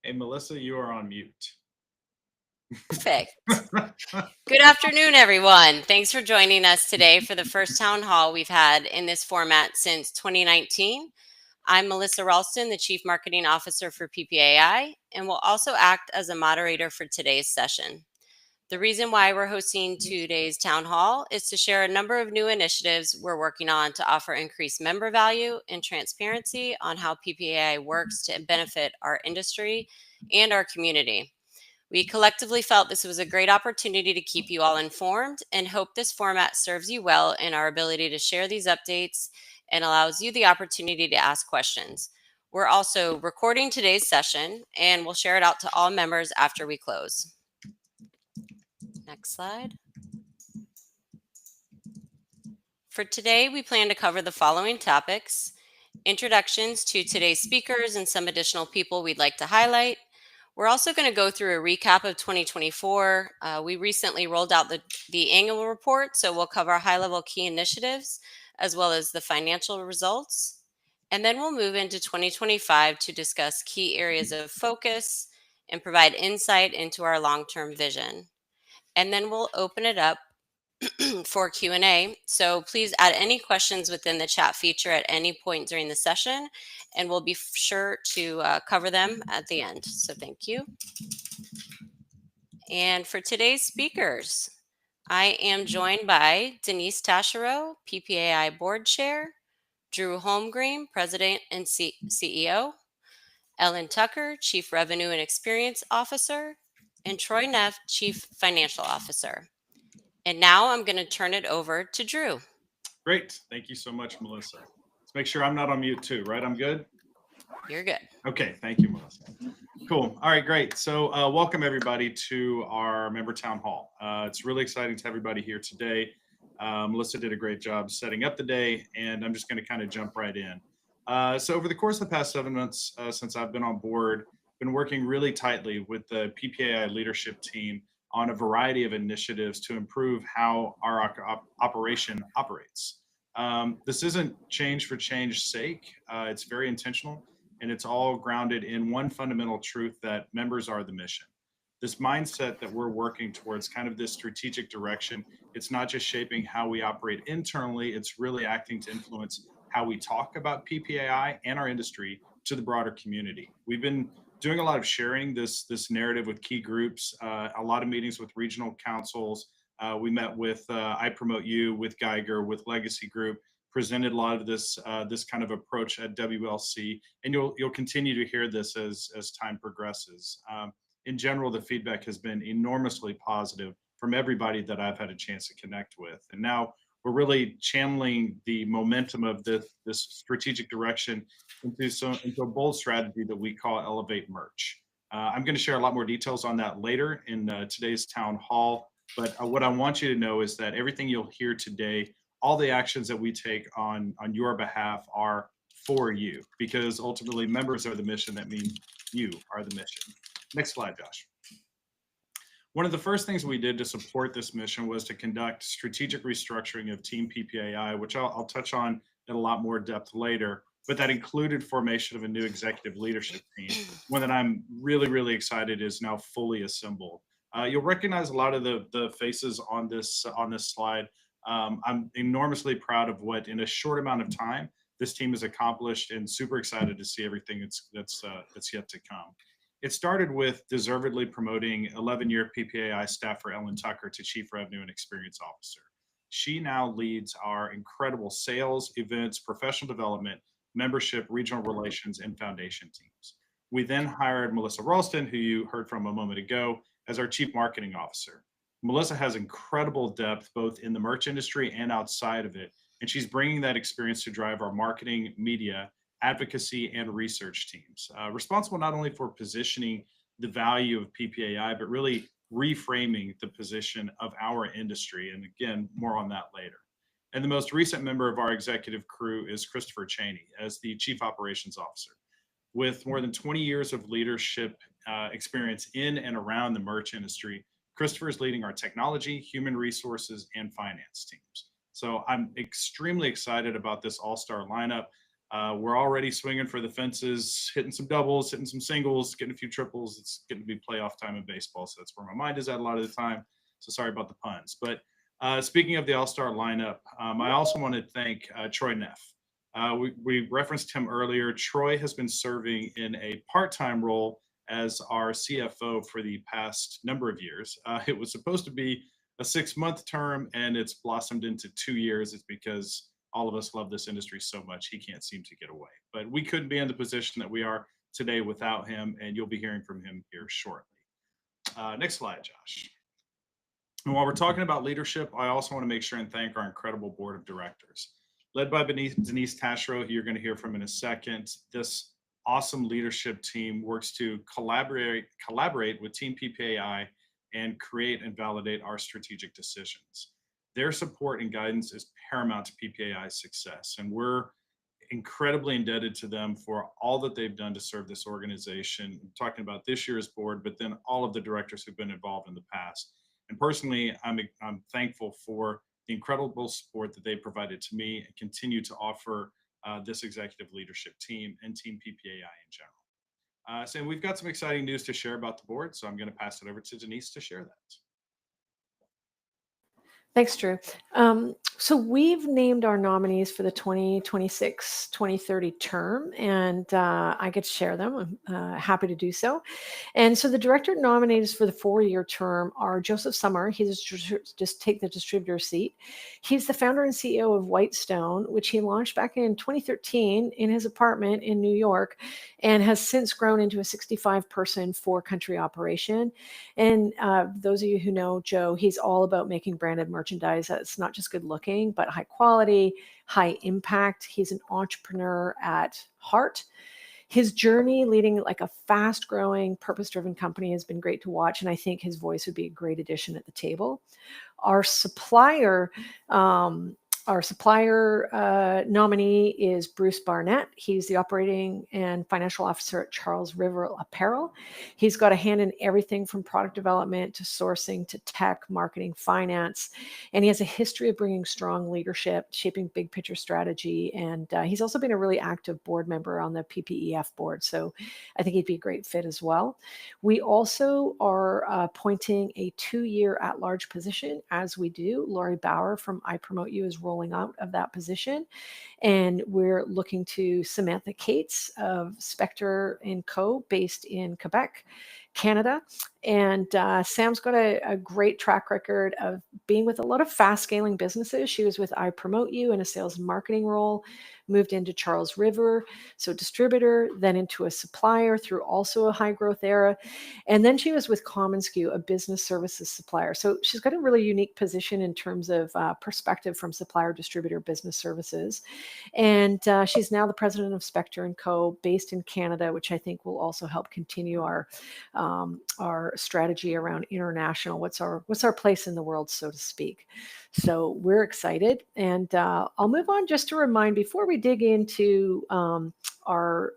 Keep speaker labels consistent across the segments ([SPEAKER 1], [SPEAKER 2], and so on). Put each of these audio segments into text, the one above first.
[SPEAKER 1] Hey, Melissa, you are on mute.
[SPEAKER 2] Perfect. Good afternoon, everyone. Thanks for joining us today for the first town hall we've had in this format since 2019. I'm Melissa Ralston, the Chief Marketing Officer for PPAI, and will also act as a moderator for today's session. The reason why we're hosting today's town hall is to share a number of new initiatives we're working on to offer increased member value and transparency on how PPAI works to benefit our industry and our community. We collectively felt this was a great opportunity to keep you all informed and hope this format serves you well in our ability to share these updates and allows you the opportunity to ask questions. We're also recording today's session and we'll share it out to all members after we close. Next slide. For today, we plan to cover the following topics: introductions to today's speakers and some additional people we'd like to highlight. We're also going to go through a recap of 2024. We recently rolled out the annual report, so we'll cover high-level key initiatives as well as the financial results. And then we'll move into 2025 to discuss key areas of focus and provide insight into our long-term vision. And then we'll open it up for Q&A. So please add any questions within the chat feature at any point during the session, and we'll be sure to cover them at the end. So thank you. And for today's speakers, I am joined by Denise Taschereau, PPAI Board Chair, Drew Holmgreen, President and CEO, Ellen Tucker, Chief Revenue and Experience Officer, and Troy Neff, Chief Financial Officer. And now I'm going to turn it over to Drew.
[SPEAKER 1] Great. Thank you so much, Melissa. Let's make sure I'm not on mute too, right? I'm good?
[SPEAKER 2] You're good.
[SPEAKER 1] Okay. Thank you, Melissa. Cool. All right, great. So welcome everybody to our member town hall. It's really exciting to have everybody here today. Melissa did a great job setting up the day, and I'm just going to kind of jump right in. So over the course of the past 7 months since I've been on board, been working really tightly with the PPAI leadership team on a variety of initiatives to improve how our operation operates. This isn't change for change's sake. It's very intentional, and it's all grounded in one fundamental truth that members are the mission. This mindset that we're working towards, kind of this strategic direction, it's not just shaping how we operate internally, it's really acting to influence how we talk about PPAI and our industry to the broader community. We've been doing a lot of sharing this narrative with key groups, a lot of meetings with regional councils. We met with I Promote You, with Geiger, with Legacy Group, presented a lot of this kind of approach at WLC, and you'll continue to hear this as time progresses. In general, the feedback has been enormously positive from everybody that I've had a chance to connect with, and now we're really channeling the momentum of this strategic direction into a bold strategy that we call Elevate Merch. I'm going to share a lot more details on that later in today's town hall. But what I want you to know is that everything you'll hear today, all the actions that we take on your behalf are for you, because ultimately members are the mission. That means you are the mission. Next slide, Josh. One of the first things we did to support this mission was to conduct strategic restructuring of Team PPAI, which I'll touch on in a lot more depth later. But that included formation of a new executive leadership team, one that I'm really, really excited is now fully assembled. You'll recognize a lot of the faces on this slide. I'm enormously proud of what, in a short amount of time, this team has accomplished, and super excited to see everything that's yet to come. It started with deservedly promoting 11-year PPAI staffer Ellen Tucker to Chief Revenue and Experience Officer. She now leads our incredible sales, events, professional development, membership, regional relations, and foundation teams. We then hired Melissa Ralston, who you heard from a moment ago, as our Chief Marketing Officer. Melissa has incredible depth both in the merch industry and outside of it, and she's bringing that experience to drive our marketing, media, advocacy, and research teams, responsible not only for positioning the value of PPAI, but really reframing the position of our industry. And again, more on that later. And the most recent member of our executive crew is Christopher Cheney as the Chief Operations Officer. With more than 20 years of leadership experience in and around the merch industry, Christopher is leading our technology, human resources, and finance teams. So I'm extremely excited about this all-star lineup. We're already swinging for the fences, hitting some doubles, hitting some singles, getting a few triples. It's getting to be playoff time in baseball, so that's where my mind is at a lot of the time. So sorry about the puns. But speaking of the All-Star lineup, I also want to thank Troy Neff. We referenced him earlier. Troy has been serving in a part-time role as our CFO for the past number of years. It was supposed to be a 6-month term, and it's blossomed into 2 years. It's because all of us love this industry so much, he can't seem to get away. But we couldn't be in the position that we are today without him, and you'll be hearing from him here shortly. Next slide, Josh. And while we're talking about leadership, I also want to make sure and thank our incredible board of directors. Led by Denise Taschereau, who you're going to hear from in a second. This awesome leadership team works to collaborate with Team PPAI and create and validate our strategic decisions. Their support and guidance is paramount to PPAI's success, and we're incredibly indebted to them for all that they've done to serve this organization. I'm talking about this year's board, but then all of the directors who've been involved in the past. And personally, I'm thankful for the incredible support that they provided to me and continue to offer this executive leadership team and Team PPAI in general. So we've got some exciting news to share about the board, so I'm going to pass it over to Denise to share that.
[SPEAKER 3] Thanks, Drew. So we've named our nominees for the 2026-2030 term, and I get to share them. I'm happy to do so. And so the director nominated for the 4-year term are Joseph Summer. He's just take the distributor seat. He's the founder and CEO of Whitestone, which he launched back in 2013 in his apartment in New York, and has since grown into a 65-person 4-country operation. And those of you who know Joe, he's all about making branded merchandise that's not just good looking, but high quality, high impact. He's an entrepreneur at heart. His journey leading like a fast growing, purpose driven company has been great to watch. And I think his voice would be a great addition at the table. Our supplier nominee is Bruce Barnett. He's the operating and financial officer at Charles River Apparel. He's got a hand in everything from product development to sourcing to tech, marketing, finance. And he has a history of bringing strong leadership, shaping big picture strategy. And he's also been a really active board member on the PPEF board. So I think he'd be a great fit as well. We also are appointing a 2-year at-large position, as we do. Lori Bauer from I Promote You is rolling out of that position. And we're looking to Samantha Cates of Spectre & Co. based in Quebec, Canada. And Sam's got a great track record of being with a lot of fast scaling businesses. She was with I Promote You in a sales and marketing role, moved into Charles River, so distributor, then into a supplier through also a high growth era. And then she was with commonsku, a business services supplier. So she's got a really unique position in terms of perspective from supplier, distributor, business services. And she's now the president of Spectre & Co. based in Canada, which I think will also help continue our strategy around international. What's our place in the world, so to speak. So we're excited. And I'll move on just to remind, before we dig into our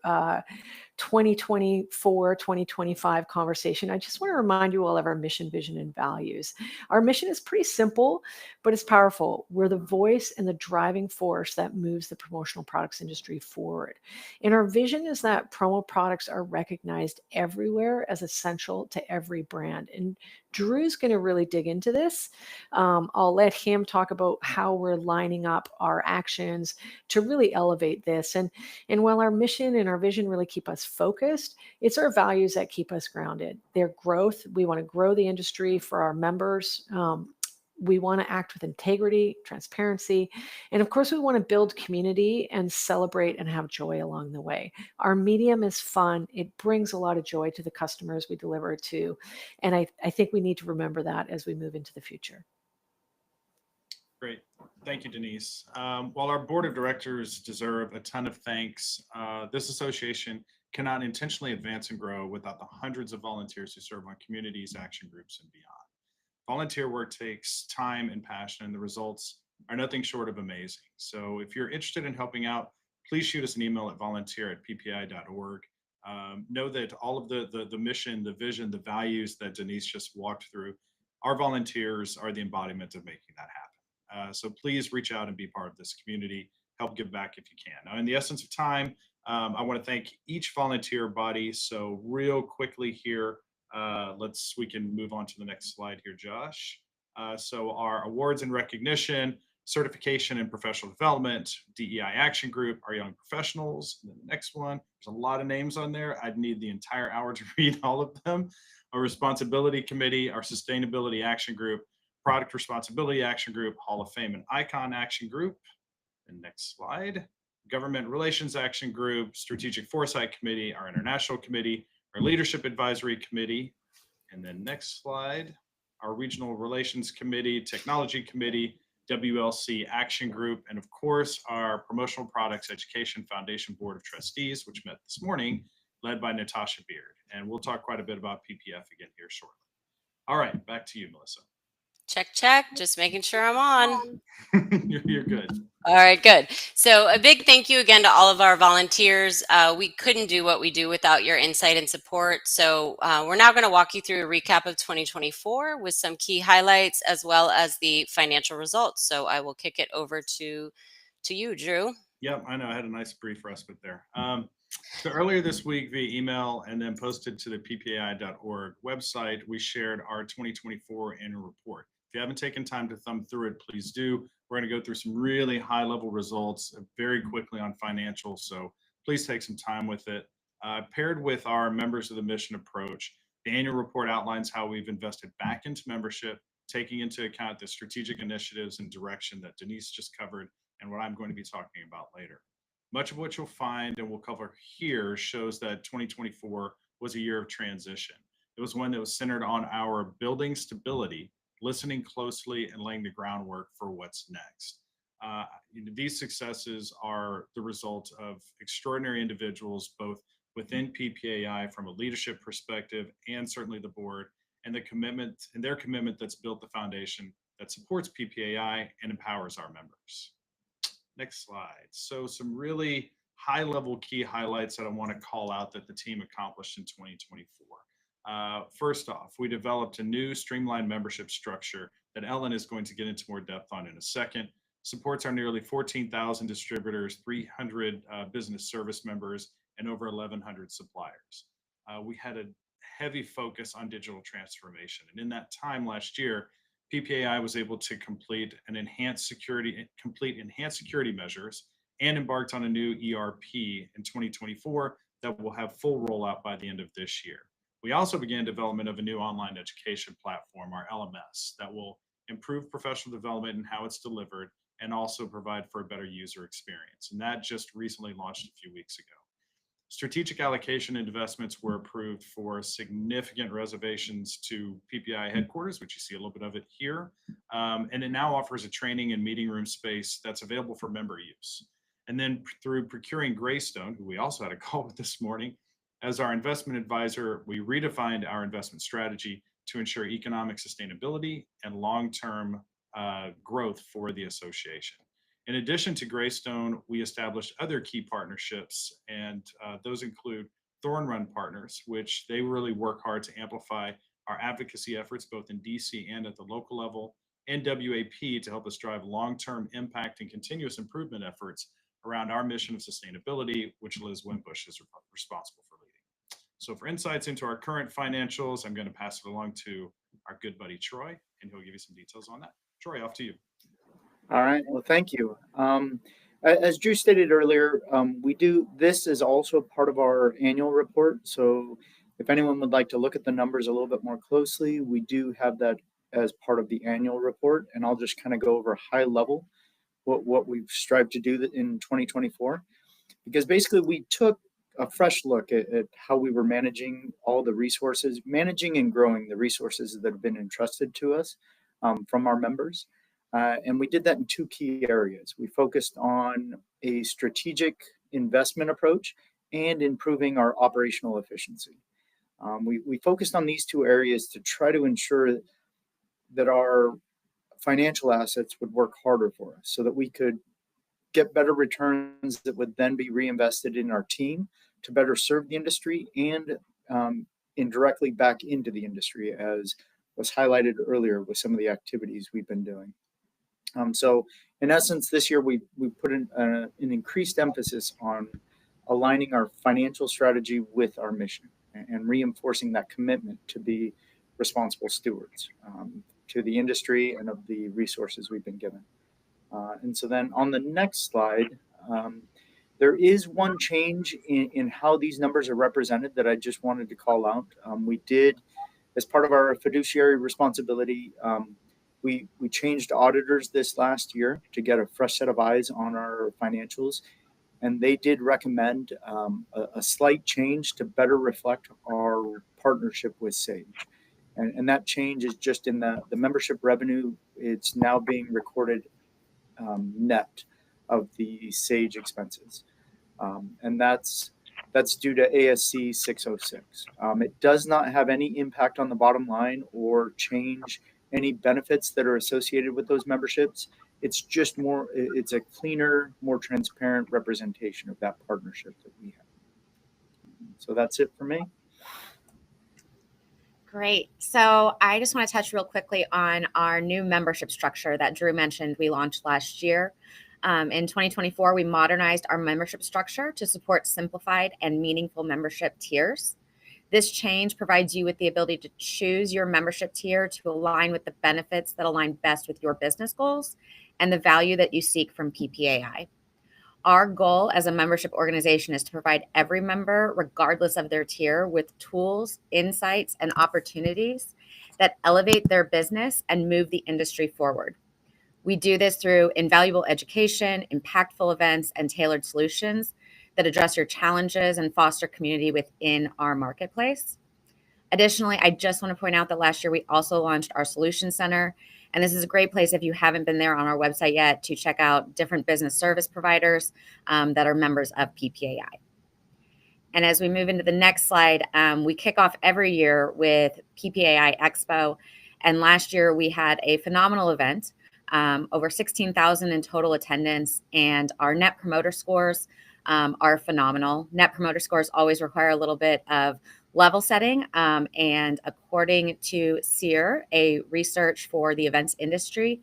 [SPEAKER 3] 2024-2025 conversation, I just want to remind you all of our mission, vision, and values. Our mission is pretty simple, but it's powerful. We're the voice and the driving force that moves the promotional products industry forward. And our vision is that promo products are recognized everywhere as essential to every brand. And Drew's going to really dig into this. I'll let him talk about how we're lining up our actions to really elevate this. And while our mission and our vision really keep us focused, it's our values that keep us grounded. Their growth. We want to grow the industry for our members. We want to act with integrity, transparency, and of course, we want to build community and celebrate and have joy along the way. Our medium is fun. It brings a lot of joy to the customers we deliver it to. And I think we need to remember that as we move into the future.
[SPEAKER 1] Great. Thank you, Denise. While our board of directors deserve a ton of thanks, this association cannot intentionally advance and grow without the hundreds of volunteers who serve on communities, action groups, and beyond. Volunteer work takes time and passion, and the results are nothing short of amazing. So if you're interested in helping out, please shoot us an email at volunteer@ppi.org. Know that all of the mission, the vision, the values that Denise just walked through, our volunteers are the embodiment of making that happen. So please reach out and be part of this community. help give back if you can. Now, in the essence of time, I want to thank each volunteer body. So real quickly here, we can move on to the next slide here, Josh. So our awards and recognition, certification and professional development, DEI action group, our young professionals. And then the next one, there's a lot of names on there. I'd need the entire hour to read all of them. Our responsibility committee, our sustainability action group, product responsibility action group, Hall of Fame and Icon action group. And next slide, government relations action group, strategic foresight committee, our international committee, our leadership advisory committee. And then next slide, our regional relations committee, technology committee, WLC action group, and of course, our promotional products education foundation board of trustees, which met this morning, led by Natasha Beard. And we'll talk quite a bit about PPF again here shortly. All right, back to you, Melissa.
[SPEAKER 2] Check, check. Just making sure I'm on.
[SPEAKER 1] You're good.
[SPEAKER 2] All right, good. So a big thank you again to all of our volunteers. We couldn't do what we do without your insight and support. So we're now going to walk you through a recap of 2024 with some key highlights as well as the financial results. So I will kick it over to you, Drew.
[SPEAKER 1] Yep, I know. I had a nice brief respite there. So earlier this week via email and then posted to the ppai.org website, we shared our 2024 annual report. If you haven't taken time to thumb through it, please do. We're going to go through some really high-level results very quickly on financials, so please take some time with it. Paired with our members of the mission approach, the annual report outlines how we've invested back into membership, taking into account the strategic initiatives and direction that Denise just covered and what I'm going to be talking about later. Much of what you'll find and we'll cover here shows that 2024 was a year of transition. It was one that was centered on our building stability, listening closely, and laying the groundwork for what's next. These successes are the result of extraordinary individuals, both within PPAI from a leadership perspective and certainly the board, and their commitment that's built the foundation that supports PPAI and empowers our members. Next slide. So some really high-level key highlights that I want to call out that the team accomplished in 2024. First off, we developed a new streamlined membership structure that Ellen is going to get into more depth on in a second. Supports our nearly 14,000 distributors, 300 business service members, and over 1,100 suppliers. We had a heavy focus on digital transformation. And in that time last year, PPAI was able to complete enhanced security measures and embarked on a new ERP in 2024 that will have full rollout by the end of this year. We also began development of a new online education platform, our LMS, that will improve professional development and how it's delivered and also provide for a better user experience. And that just recently launched a few weeks ago. Strategic allocation investments were approved for significant reservations to PPI headquarters, which you see a little bit of it here. And it now offers a training and meeting room space that's available for member use. And then through procuring Greystone, who we also had a call with this morning, as our investment advisor, we redefined our investment strategy to ensure economic sustainability and long-term growth for the association. In addition to Greystone, we established other key partnerships, and those include Thorn Run Partners, which they really work hard to amplify our advocacy efforts, both in DC and at the local level, and WAP to help us drive long-term impact and continuous improvement efforts around our mission of sustainability, which Liz Wimbush is responsible for leading. So for insights into our current financials, I'm going to pass it along to our good buddy, Troy, and he'll give you some details on that. Troy, off to you.
[SPEAKER 4] All right. Well, thank you. As Drew stated earlier, this is also part of our annual report. So if anyone would like to look at the numbers a little bit more closely, we do have that as part of the annual report. And I'll just kind of go over high level what we've strived to do in 2024, because basically we took a fresh look at how we were managing all the resources, managing and growing the resources that have been entrusted to us from our members. And we did that in two key areas. We focused on a strategic investment approach and improving our operational efficiency. We focused on these two areas to try to ensure that our financial assets would work harder for us so that we could get better returns that would then be reinvested in our team to better serve the industry and indirectly back into the industry, as was highlighted earlier with some of the activities we've been doing. So in essence, this year we put an increased emphasis on aligning our financial strategy with our mission and reinforcing that commitment to be responsible stewards to the industry and of the resources we've been given. And so then on the next slide, there is one change in how these numbers are represented that I just wanted to call out. We did, as part of our fiduciary responsibility, we changed auditors this last year to get a fresh set of eyes on our financials. And they did recommend a slight change to better reflect our partnership with Sage. And that change is just in the membership revenue. It's now being recorded net of the Sage expenses. And that's due to ASC 606. It does not have any impact on the bottom line or change any benefits that are associated with those memberships. It's just it's a cleaner, more transparent representation of that partnership that we have. So that's it for me.
[SPEAKER 5] Great. So I just want to touch real quickly on our new membership structure that Drew mentioned we launched last year. In 2024, we modernized our membership structure to support simplified and meaningful membership tiers. This change provides you with the ability to choose your membership tier to align with the benefits that align best with your business goals and the value that you seek from PPAI. Our goal as a membership organization is to provide every member, regardless of their tier, with tools, insights, and opportunities that elevate their business and move the industry forward. We do this through invaluable education, impactful events, and tailored solutions that address your challenges and foster community within our marketplace. Additionally, I just want to point out that last year we also launched our Solution Center. And this is a great place if you haven't been there on our website yet to check out different business service providers that are members of PPAI. And as we move into the next slide, we kick off every year with PPAI Expo. And last year we had a phenomenal event, over 16,000 in total attendance, and our Net Promoter Scores are phenomenal. Net Promoter Scores always require a little bit of level setting, and according to SEER, a research for the events industry,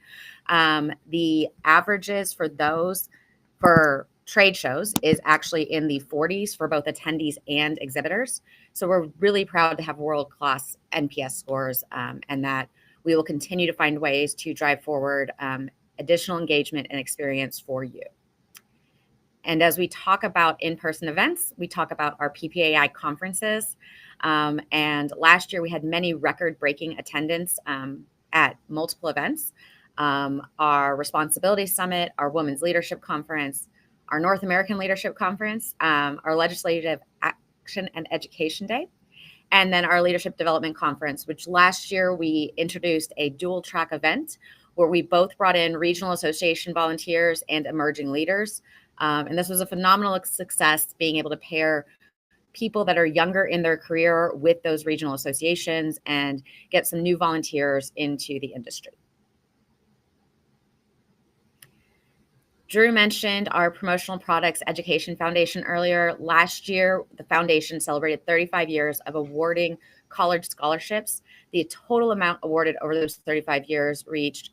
[SPEAKER 5] the averages for those for trade shows is actually in the 40s for both attendees and exhibitors. So we're really proud to have world-class NPS scores, and that we will continue to find ways to drive forward additional engagement and experience for you. And as we talk about in-person events, we talk about our PPAI conferences. And last year we had many record-breaking attendance at multiple events. Our Responsibility Summit, our Women's Leadership Conference, our North American Leadership Conference, our Legislative Action and Education Day, and then our Leadership Development Conference, which last year we introduced a dual track event where we both brought in regional association volunteers and emerging leaders. And this was a phenomenal success, being able to pair people that are younger in their career with those regional associations and get some new volunteers into the industry. Drew mentioned our Promotional Products Education Foundation earlier. Last year, the foundation celebrated 35 years of awarding college scholarships. The total amount awarded over those 35 years reached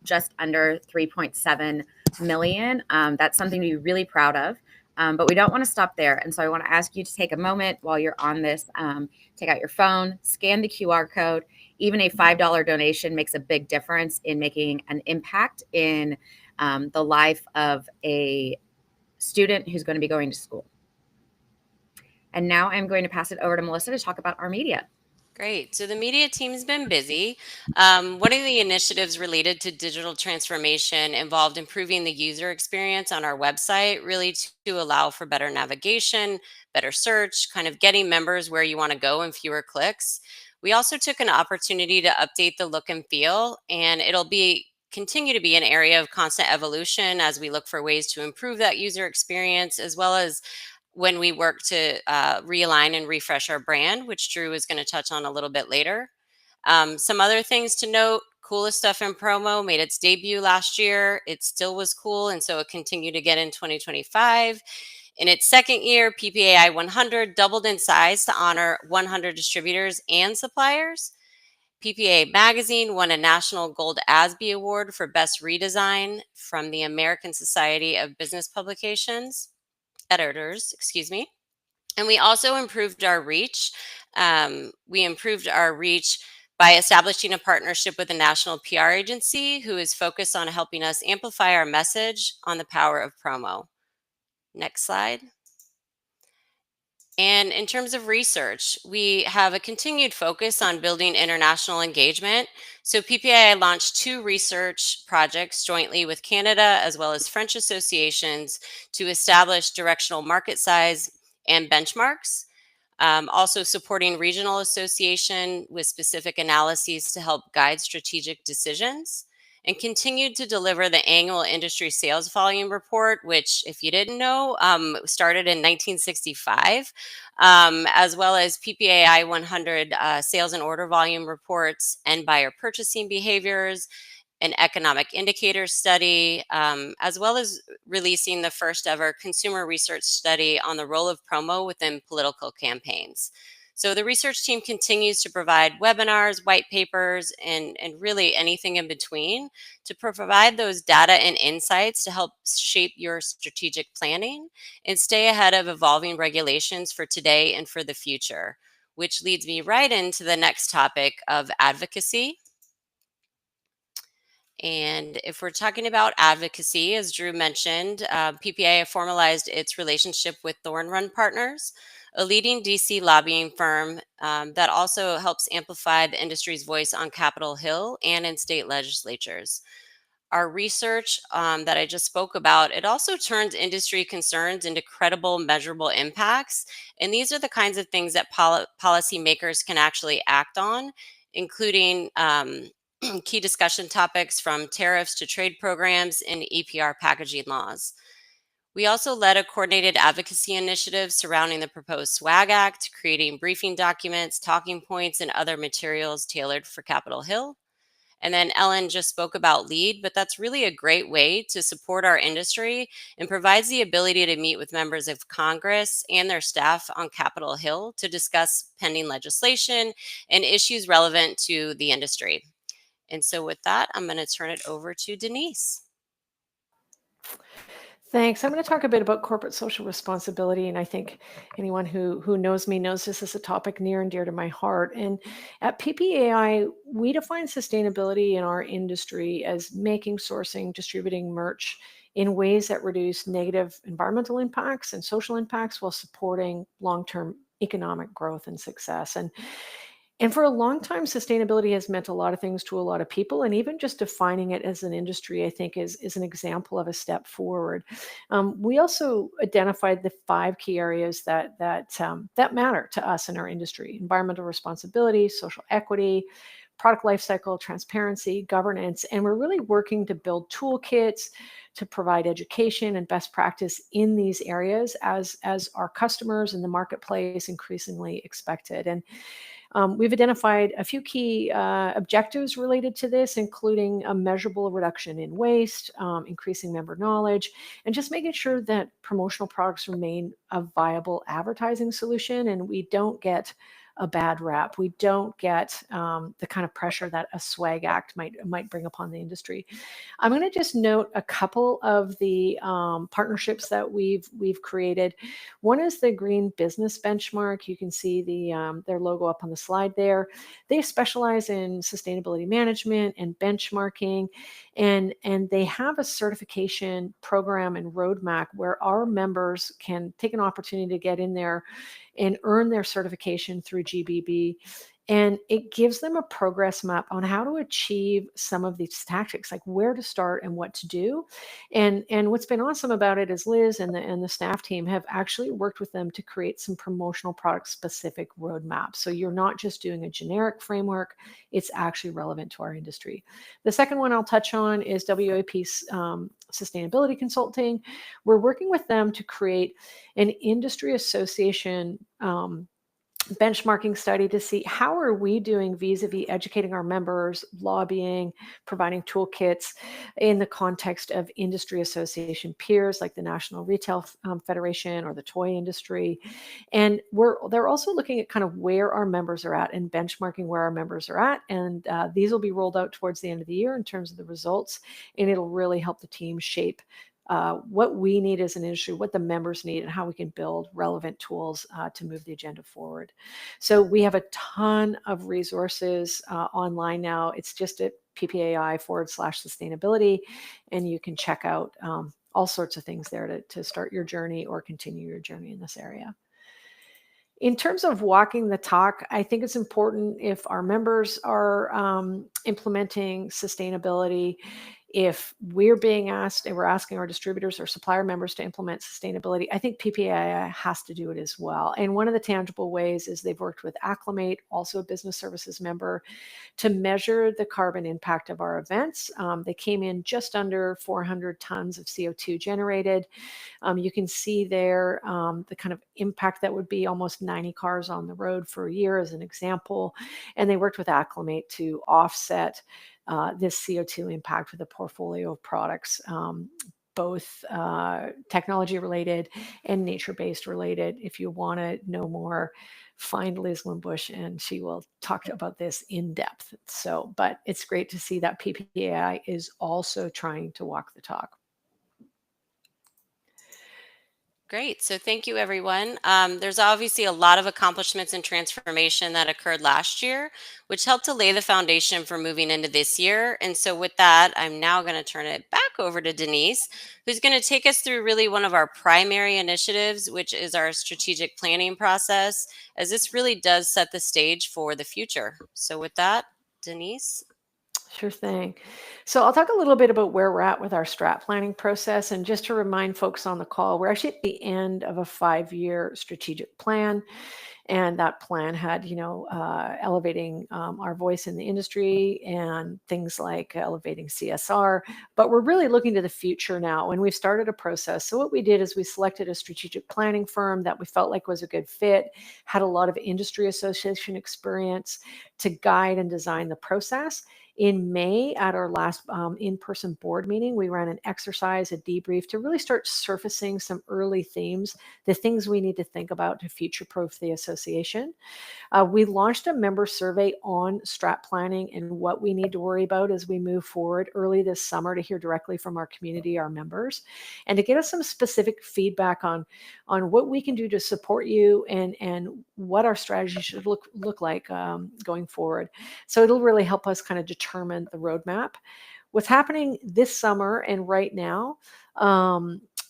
[SPEAKER 5] just under 3.7 million. That's something to be really proud of, but we don't want to stop there. And so I want to ask you to take a moment while you're on this, take out your phone, scan the QR code. Even a $5 donation makes a big difference in making an impact in the life of a student who's going to be going to school. And now I'm going to pass it over to Melissa to talk about our media.
[SPEAKER 2] Great. So the media team has been busy. One of the initiatives related to digital transformation involved improving the user experience on our website, really to allow for better navigation, better search, kind of getting members where you want to go in fewer clicks. We also took an opportunity to update the look and feel, and it'll continue to be an area of constant evolution as we look for ways to improve that user experience, as well as when we work to realign and refresh our brand, which Drew is going to touch on a little bit later. Some other things to note: Coolest Stuff in Promo made its debut last year. It still was cool, and so it continued again in 2025. In its second year, PPAI 100 doubled in size to honor 100 distributors and suppliers. PPA Magazine won a National Gold ASBE Award for Best Redesign from the American Society of Business Publications, Editors, excuse me. And we also improved our reach. We improved our reach by establishing a partnership with a national PR agency who is focused on helping us amplify our message on the power of promo. Next slide. And in terms of research, we have a continued focus on building international engagement. So PPAI launched 2 research projects jointly with Canada as well as French associations to establish directional market size and benchmarks. Also supporting regional association with specific analyses to help guide strategic decisions, and continued to deliver the annual industry sales volume report, which, if you didn't know, started in 1965, as well as PPAI 100 sales and order volume reports and buyer purchasing behaviors, an economic indicator study, as well as releasing the first ever consumer research study on the role of promo within political campaigns. So the research team continues to provide webinars, white papers, and really anything in between to provide those data and insights to help shape your strategic planning and stay ahead of evolving regulations for today and for the future, which leads me right into the next topic of advocacy. And if we're talking about advocacy, as Drew mentioned, PPA formalized its relationship with Thorn Run Partners, a leading DC lobbying firm that also helps amplify the industry's voice on Capitol Hill and in state legislatures. Our research that I just spoke about, it also turns industry concerns into credible, measurable impacts. And these are the kinds of things that policymakers can actually act on, including key discussion topics from tariffs to trade programs and EPR packaging laws. We also led a coordinated advocacy initiative surrounding the proposed SWAG Act, creating briefing documents, talking points, and other materials tailored for Capitol Hill. And then Ellen just spoke about LEAD, but that's really a great way to support our industry and provides the ability to meet with members of Congress and their staff on Capitol Hill to discuss pending legislation and issues relevant to the industry. And so with that, I'm going to turn it over to Denise.
[SPEAKER 3] Thanks. I'm going to talk a bit about corporate social responsibility, and I think anyone who knows me knows this is a topic near and dear to my heart. And at PPAI, we define sustainability in our industry as making, sourcing, distributing merch in ways that reduce negative environmental impacts and social impacts while supporting long-term economic growth and success. And for a long time, sustainability has meant a lot of things to a lot of people, and even just defining it as an industry, I think, is an example of a step forward. We also identified the 5 key areas that matter to us in our industry: environmental responsibility, social equity, product lifecycle, transparency, governance, and we're really working to build toolkits to provide education and best practice in these areas as our customers in the marketplace increasingly expected. And we've identified a few key objectives related to this, including a measurable reduction in waste, increasing member knowledge, and just making sure that promotional products remain a viable advertising solution and we don't get a bad rap. We don't get the kind of pressure that a SWAG Act might bring upon the industry. I'm going to just note a couple of the partnerships that we've created. One is the Green Business Benchmark. You can see their logo up on the slide there. They specialize in sustainability management and benchmarking, and they have a certification program and roadmap where our members can take an opportunity to get in there and earn their certification through GBB. And it gives them a progress map on how to achieve some of these tactics, like where to start and what to do. And what's been awesome about it is Liz and the staff team have actually worked with them to create some promotional product specific roadmaps. So you're not just doing a generic framework, it's actually relevant to our industry. The second one I'll touch on is WAP's sustainability consulting. We're working with them to create an industry association benchmarking study to see how are we doing vis-a-vis educating our members, lobbying, providing toolkits in the context of industry association peers like the National Retail Federation or the toy industry. And they're also looking at kind of where our members are at and benchmarking where our members are at. And these will be rolled out towards the end of the year in terms of the results, and it'll really help the team shape what we need as an industry, what the members need, and how we can build relevant tools to move the agenda forward. So we have a ton of resources online now. It's just at PPAI/sustainability, and you can check out all sorts of things there to start your journey or continue your journey in this area. In terms of walking the talk, I think it's important if our members are implementing sustainability, if we're being asked and we're asking our distributors or supplier members to implement sustainability, I think PPAI has to do it as well. And one of the tangible ways is they've worked with Acclimate, also a business services member, to measure the carbon impact of our events. They came in just under 400 tons of CO2 generated. You can see there the kind of impact that would be almost 90 cars on the road for a year as an example. And they worked with Acclimate to offset this CO2 impact with a portfolio of products, both technology related and nature-based related. If you want to know more, find Liz Limbush and she will talk about this in depth. So, but it's great to see that PPAI is also trying to walk the talk.
[SPEAKER 2] Great. So thank you, everyone. There's obviously a lot of accomplishments and transformation that occurred last year, which helped to lay the foundation for moving into this year. And so with that, I'm now going to turn it back over to Denise, who's going to take us through really one of our primary initiatives, which is our strategic planning process, as this really does set the stage for the future. So with that, Denise.
[SPEAKER 3] Sure thing. So I'll talk a little bit about where we're at with our strat planning process. And just to remind folks on the call, we're actually at the end of a 5-year strategic plan. And that plan had, elevating our voice in the industry and things like elevating CSR. But we're really looking to the future now, and we've started a process. So what we did is we selected a strategic planning firm that we felt like was a good fit, had a lot of industry association experience to guide and design the process. In May, at our last in-person board meeting, we ran an exercise, a debrief, to really start surfacing some early themes, the things we need to think about to future-proof the association. We launched a member survey on strat planning and what we need to worry about as we move forward early this summer to hear directly from our community, our members, and to get us some specific feedback on what we can do to support you and what our strategy should look like going forward. So it'll really help us kind of determine the roadmap. What's happening this summer and right now,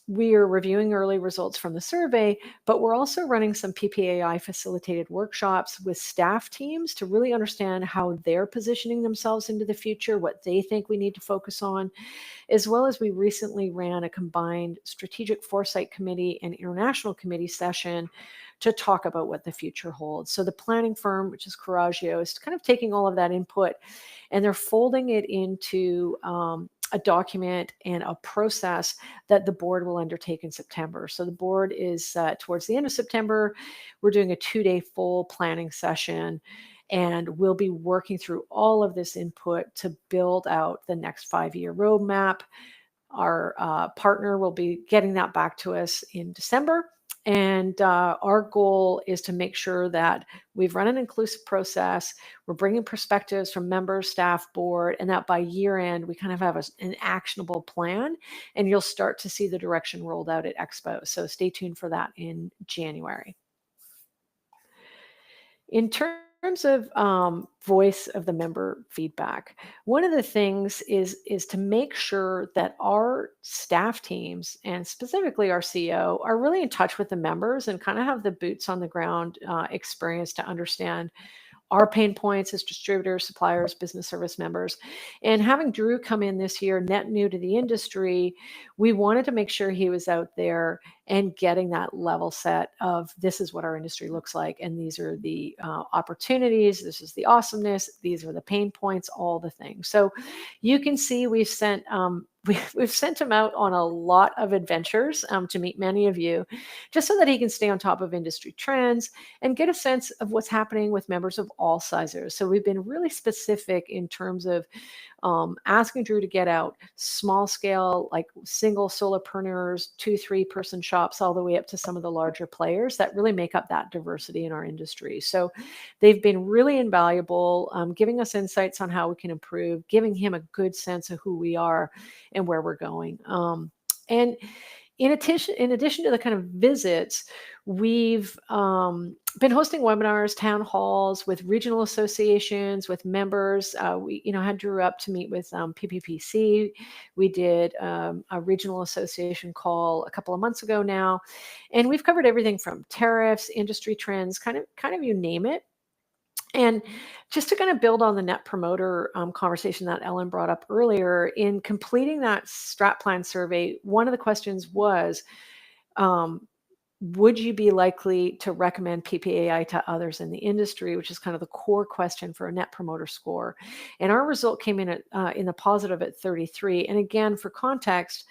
[SPEAKER 3] we are reviewing early results from the survey, but we're also running some PPAI facilitated workshops with staff teams to really understand how they're positioning themselves into the future, what they think we need to focus on, as well as we recently ran a combined strategic foresight committee and international committee session to talk about what the future holds. So the planning firm, which is Coraggio, is kind of taking all of that input and they're folding it into a document and a process that the board will undertake in September. So the board is towards the end of September, we're doing a 2-day full planning session, and we'll be working through all of this input to build out the next 5-year roadmap. Our partner will be getting that back to us in December. And our goal is to make sure that we've run an inclusive process, we're bringing perspectives from members, staff, board, and that by year end, we kind of have an actionable plan, and you'll start to see the direction rolled out at Expo. So stay tuned for that in January. In terms of voice of the member feedback, one of the things is to make sure that our staff teams and specifically our CEO are really in touch with the members and kind of have the boots on the ground experience to understand our pain points as distributors, suppliers, business service members. And having Drew come in this year, net new to the industry, we wanted to make sure he was out there and getting that level set of this is what our industry looks like. And these are the opportunities. This is the awesomeness. These are the pain points, all the things. So you can see we've sent we've sent him out on a lot of adventures to meet many of you, just so that he can stay on top of industry trends and get a sense of what's happening with members of all sizes. So we've been really specific in terms of asking Drew to get out small scale, like single solopreneurs, 2-3 person shops, all the way up to some of the larger players that really make up that diversity in our industry. So they've been really invaluable, giving us insights on how we can improve, giving him a good sense of who we are and where we're going. And in addition to the kind of visits, we've been hosting webinars, town halls with regional associations, with members. We, had Drew up to meet with PPPC. We did a regional association call a couple of months ago now, and we've covered everything from tariffs, industry trends, kind of you name it. And just to kind of build on the net promoter conversation that Ellen brought up earlier, in completing that strat plan survey, one of the questions was, would you be likely to recommend PPAI to others in the industry, which is kind of the core question for a net promoter score. And our result came in in the positive at 33. And again, for context,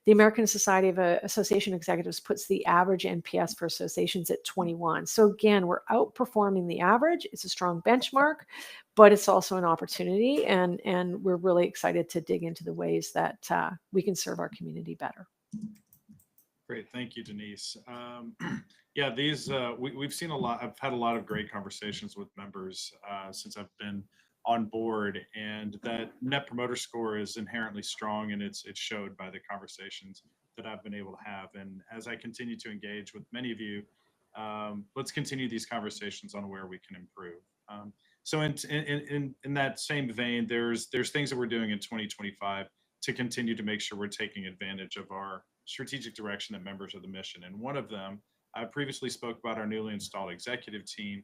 [SPEAKER 3] the American Society of Association Executives puts the average NPS for associations at 21. So again, we're outperforming the average. It's a strong benchmark, but it's also an opportunity. And we're really excited to dig into the ways that we can serve our community better.
[SPEAKER 1] Great. Thank you, Denise. Yeah, these, we've seen a lot. I've had a lot of great conversations with members since I've been on board, and that net promoter score is inherently strong, and it's showed by the conversations that I've been able to have. And as I continue to engage with many of you, let's continue these conversations on where we can improve. So in that same vein, there's things that we're doing in 2025 to continue to make sure we're taking advantage of our strategic direction that members of the mission. And one of them, I previously spoke about our newly installed executive team.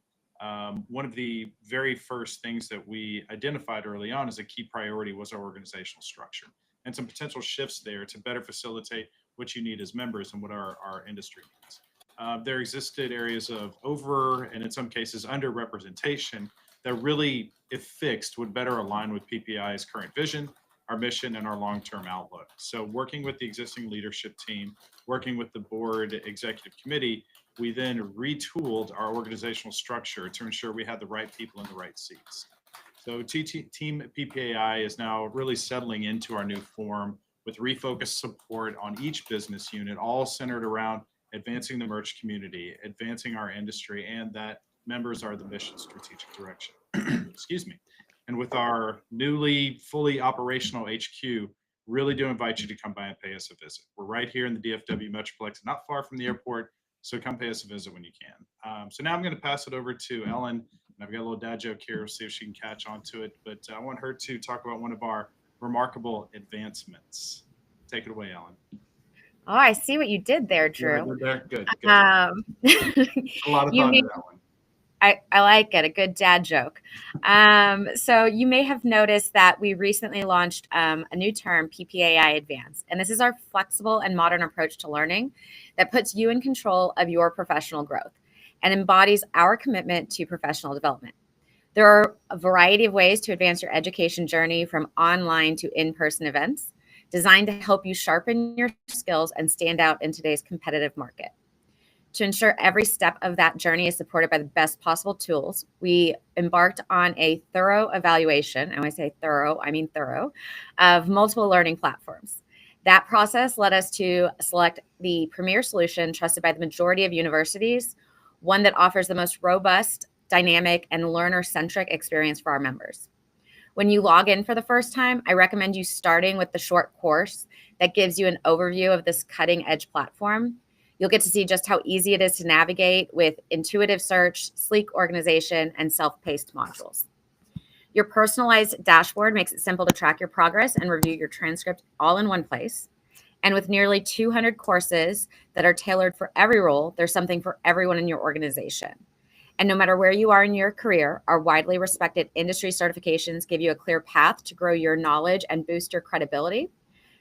[SPEAKER 1] One of the very first things that we identified early on as a key priority was our organizational structure and some potential shifts there to better facilitate what you need as members and what our industry needs. There existed areas of over, and in some cases underrepresentation, that really, if fixed, would better align with PPI's current vision, our mission, and our long-term outlook. So working with the existing leadership team, working with the board executive committee, we then retooled our organizational structure to ensure we had the right people in the right seats. So Team PPAI is now really settling into our new form with refocused support on each business unit, all centered around advancing the merch community, advancing our industry, and that members are the mission strategic direction. Excuse me. And with our newly fully operational HQ, really do invite you to come by and pay us a visit. We're right here in the DFW Metroplex, not far from the airport, so come pay us a visit when you can. So now I'm going to pass it over to Ellen, and I've got a little dad joke here, see if she can catch on to it, but I want her to talk about one of our remarkable advancements. Take it away, Ellen.
[SPEAKER 5] Oh, I see what you did there, Drew.
[SPEAKER 1] Yeah, good. A lot of thought in that one.
[SPEAKER 5] I like it, a good dad joke. So you may have noticed that we recently launched a new term, PPAI Advanced. And this is our flexible and modern approach to learning that puts you in control of your professional growth and embodies our commitment to professional development. There are a variety of ways to advance your education journey, from online to in-person events, designed to help you sharpen your skills and stand out in today's competitive market. To ensure every step of that journey is supported by the best possible tools, we embarked on a thorough evaluation, and when I say thorough, I mean thorough, of multiple learning platforms. That process led us to select the premier solution trusted by the majority of universities, one that offers the most robust, dynamic, and learner-centric experience for our members. When you log in for the first time, I recommend you starting with the short course that gives you an overview of this cutting-edge platform. You'll get to see just how easy it is to navigate with intuitive search, sleek organization, and self-paced modules. Your personalized dashboard makes it simple to track your progress and review your transcript all in one place. And with nearly 200 courses that are tailored for every role, there's something for everyone in your organization. And no matter where you are in your career, our widely respected industry certifications give you a clear path to grow your knowledge and boost your credibility.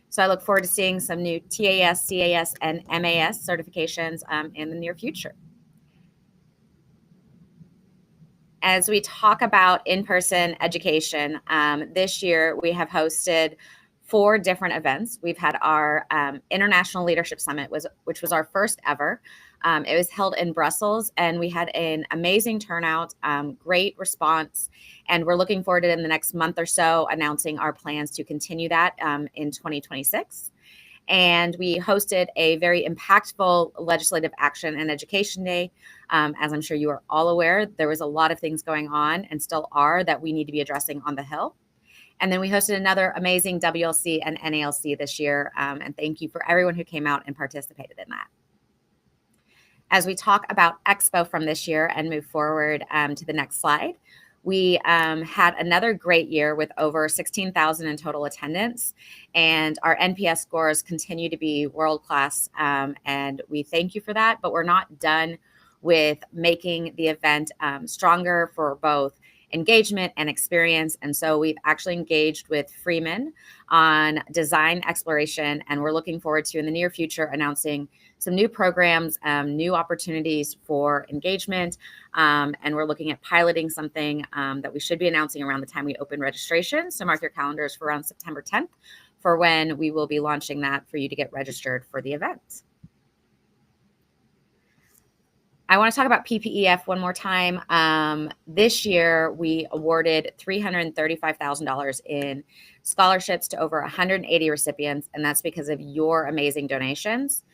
[SPEAKER 5] So I look forward to seeing some new TAS, CAS, and MAS certifications in the near future. As we talk about in-person education, this year we have hosted 4 different events. We've had our International Leadership Summit, which was our first ever. It was held in Brussels, and we had an amazing turnout, great response, and we're looking forward to in the next month or so announcing our plans to continue that in 2026. And we hosted a very impactful legislative action and education day. As I'm sure you are all aware, there was a lot of things going on and still are that we need to be addressing on the Hill. And then we hosted another amazing WLC and NALC this year. And thank you for everyone who came out and participated in that. As we talk about Expo from this year and move forward to the next slide, we had another great year with over 16,000 in total attendance, and our NPS scores continue to be world-class, and we thank you for that, but we're not done with making the event stronger for both engagement and experience. And so we've actually engaged with Freeman on design exploration, and we're looking forward to in the near future announcing some new programs, new opportunities for engagement, and we're looking at piloting something that we should be announcing around the time we open registration. So mark your calendars for around September 10th for when we will be launching that for you to get registered for the event. I want to talk about PPEF one more time. This year, we awarded $335,000 in scholarships to over 180 recipients, and that's because of your amazing donations.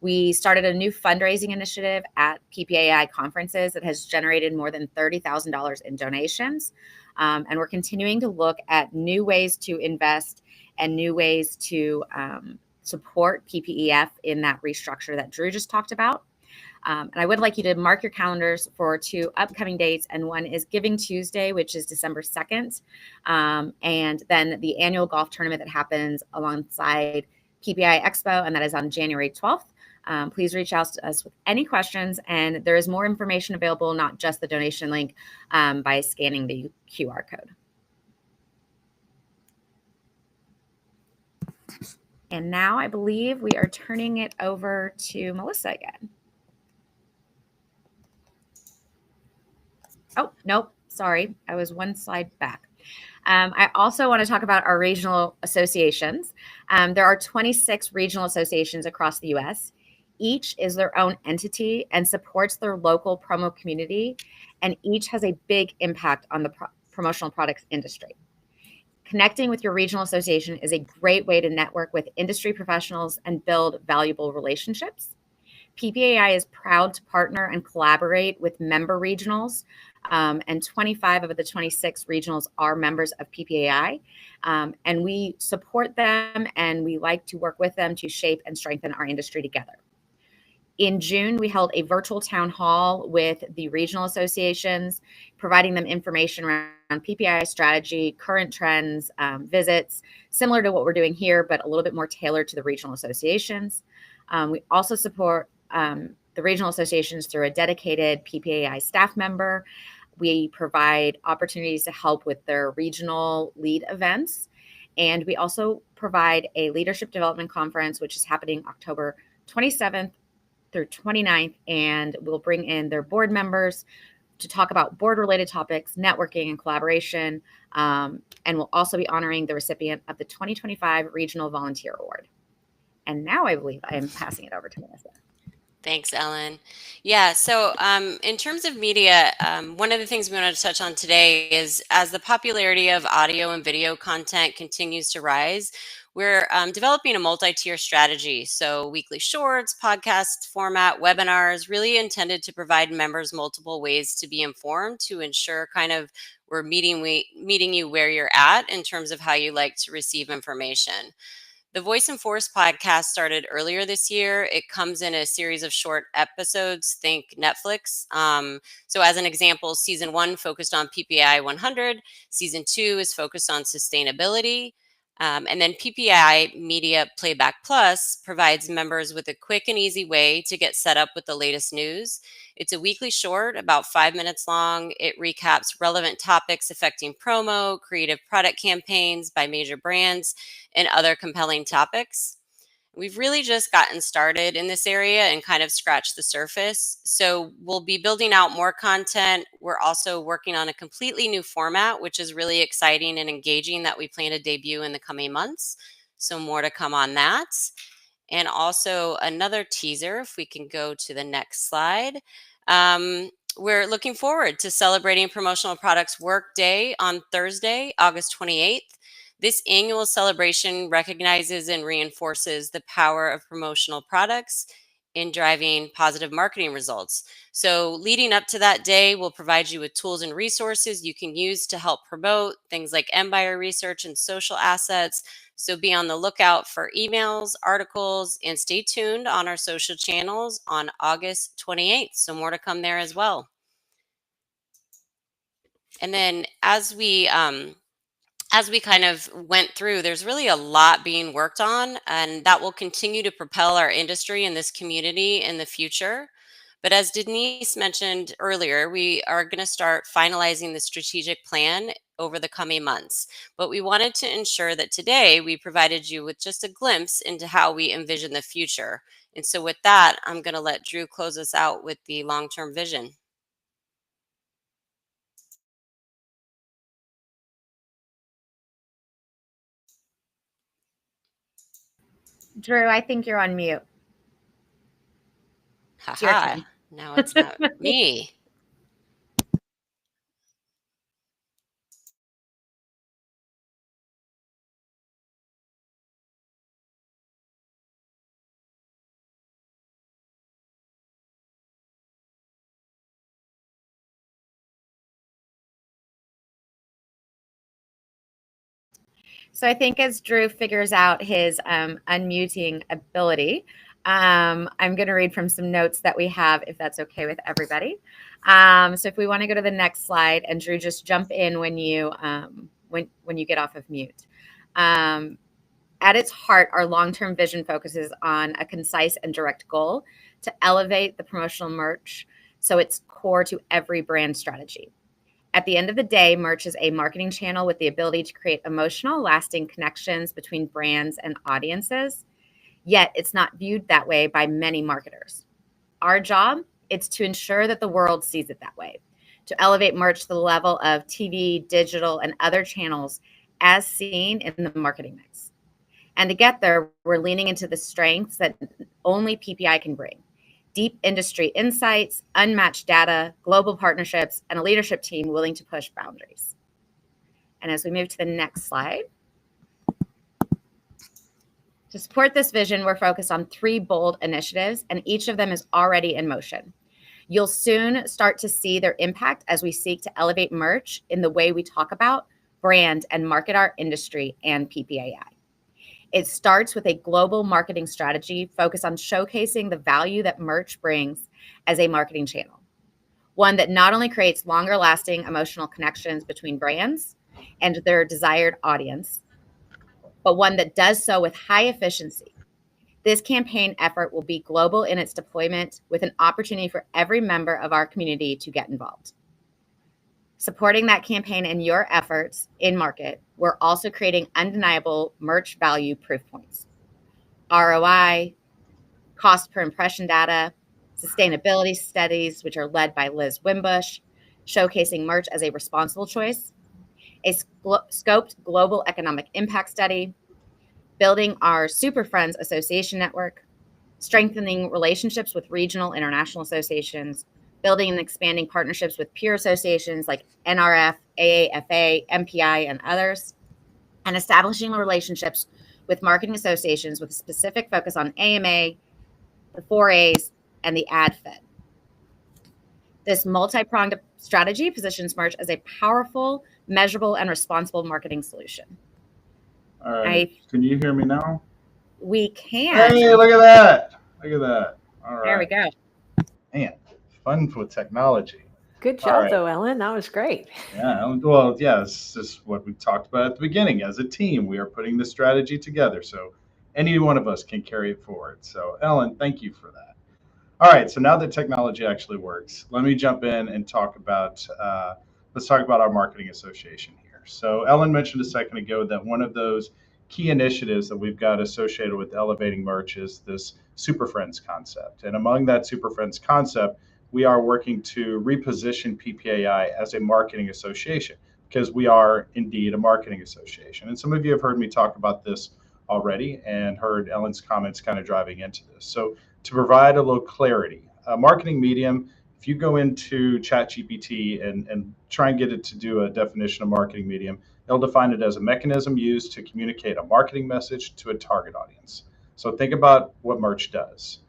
[SPEAKER 5] We started a new fundraising initiative at PPAI conferences that has generated more than $30,000 in donations. And we're continuing to look at new ways to invest and new ways to support PPEF in that restructure that Drew just talked about. And I would like you to mark your calendars for 2 upcoming dates. And one is Giving Tuesday, which is December 2nd. And then the annual golf tournament that happens alongside PPI Expo, and that is on January 12th. Please reach out to us with any questions. And there is more information available, not just the donation link, by scanning the QR code. And now I believe we are turning it over to Melissa again. Oh, nope. Sorry. I was one slide back. I also want to talk about our regional associations. There are 26 regional associations across the U.S. Each is their own entity and supports their local promo community, and each has a big impact on the promotional products industry. Connecting with your regional association is a great way to network with industry professionals and build valuable relationships. PPAI is proud to partner and collaborate with member regionals, and 25 of the 26 regionals are members of PPAI, and we support them and we like to work with them to shape and strengthen our industry together. In June, we held a virtual town hall with the regional associations, providing them information around PPAI strategy, current trends, visits, similar to what we're doing here, but a little bit more tailored to the regional associations. We also support the regional associations through a dedicated PPAI staff member. We provide opportunities to help with their regional lead events. And we also provide a leadership development conference, which is happening October 27th through 29th. And we'll bring in their board members to talk about board-related topics, networking and collaboration. And we'll also be honoring the recipient of the 2025 Regional Volunteer Award. And now I believe I am passing it over to Melissa.
[SPEAKER 2] Thanks, Ellen. Yeah, so in terms of media, one of the things we wanted to touch on today is as the popularity of audio and video content continues to rise, we're developing a multi-tier strategy. So weekly shorts, podcast format, webinars, really intended to provide members multiple ways to be informed to ensure kind of we're meeting you where you're at in terms of how you like to receive information. The Voice and Force podcast started earlier this year. It comes in a series of short episodes, think Netflix. So as an example, season 1 focused on PPI 100. Season 2 is focused on sustainability. And then PPI Media Playback Plus provides members with a quick and easy way to get set up with the latest news. It's a weekly short, about 5 minutes long. It recaps relevant topics affecting promo, creative product campaigns by major brands, and other compelling topics. We've really just gotten started in this area and kind of scratched the surface. So we'll be building out more content. We're also working on a completely new format, which is really exciting and engaging that we plan to debut in the coming months. So more to come on that. And also another teaser, if we can go to the next slide. We're looking forward to celebrating Promotional Products Work Day on Thursday, August 28th. This annual celebration recognizes and reinforces the power of promotional products in driving positive marketing results. So leading up to that day, we'll provide you with tools and resources you can use to help promote things like end buyer research and social assets. So be on the lookout for emails, articles, and stay tuned on our social channels on August 28th. So more to come there as well. And then as we kind of went through, there's really a lot being worked on, and that will continue to propel our industry and this community in the future. But as Denise mentioned earlier, we are going to start finalizing the strategic plan over the coming months. But we wanted to ensure that today we provided you with just a glimpse into how we envision the future. And so with that, I'm going to let Drew close us out with the long-term vision.
[SPEAKER 5] Drew, I think you're on mute. It's your
[SPEAKER 2] Haha,
[SPEAKER 5] turn.
[SPEAKER 2] now it's not me.
[SPEAKER 5] So I think as Drew figures out his unmuting ability, I'm going to read from some notes that we have, if that's okay with everybody. So if we want to go to the next slide, and Drew, just jump in when you get off of mute. At its heart, our long-term vision focuses on a concise and direct goal to elevate the promotional merch so it's core to every brand strategy. At the end of the day, merch is a marketing channel with the ability to create emotional, lasting connections between brands and audiences. Yet it's not viewed that way by many marketers. Our job is to ensure that the world sees it that way, to elevate merch to the level of TV, digital, and other channels as seen in the marketing mix. And to get there, we're leaning into the strengths that only PPI can bring. Deep industry insights, unmatched data, global partnerships, and a leadership team willing to push boundaries. And as we move to the next slide, to support this vision, we're focused on 3 bold initiatives, and each of them is already in motion. You'll soon start to see their impact as we seek to elevate merch in the way we talk about, brand, and market our industry and PPAI. It starts with a global marketing strategy focused on showcasing the value that merch brings as a marketing channel. One that not only creates longer lasting emotional connections between brands and their desired audience, but one that does so with high efficiency. This campaign effort will be global in its deployment with an opportunity for every member of our community to get involved. Supporting that campaign and your efforts in market, we're also creating undeniable merch value proof points. ROI, cost per impression data, sustainability studies, which are led by Liz Wimbush, showcasing merch as a responsible choice, a scoped global economic impact study, building our Super Friends Association network, strengthening relationships with regional international associations, building and expanding partnerships with peer associations like NRF, AAFA, MPI, and others, and establishing relationships with marketing associations with a specific focus on AMA, the 4As, and the AdFed. This multi-pronged strategy positions merch as a powerful, measurable, and responsible marketing solution.
[SPEAKER 6] All right. Can you hear me now?
[SPEAKER 5] We can.
[SPEAKER 6] Hey, look at that. Look at that. All right.
[SPEAKER 5] There we go.
[SPEAKER 6] Man, fun with technology.
[SPEAKER 3] Good job, though, Ellen. That was great.
[SPEAKER 6] Yeah. Well, yeah, it's just what we talked about at the beginning. As a team, we are putting the strategy together. So any one of us can carry it forward. So, Ellen, thank you for that. All right. So now that technology actually works, let me jump in and talk about, let's talk about our marketing association here. So Ellen mentioned a second ago that one of those key initiatives that we've got associated with elevating merch is this Super Friends concept. And among that Super Friends concept, we are working to reposition PPAI as a marketing association because we are indeed a marketing association. And some of you have heard me talk about this already and heard Ellen's comments kind of driving into this. So to provide a little clarity, a marketing medium, if you go into ChatGPT and try and get it to do a definition of marketing medium, it'll define it as a mechanism used to communicate a marketing message to a target audience. So think about what merch does.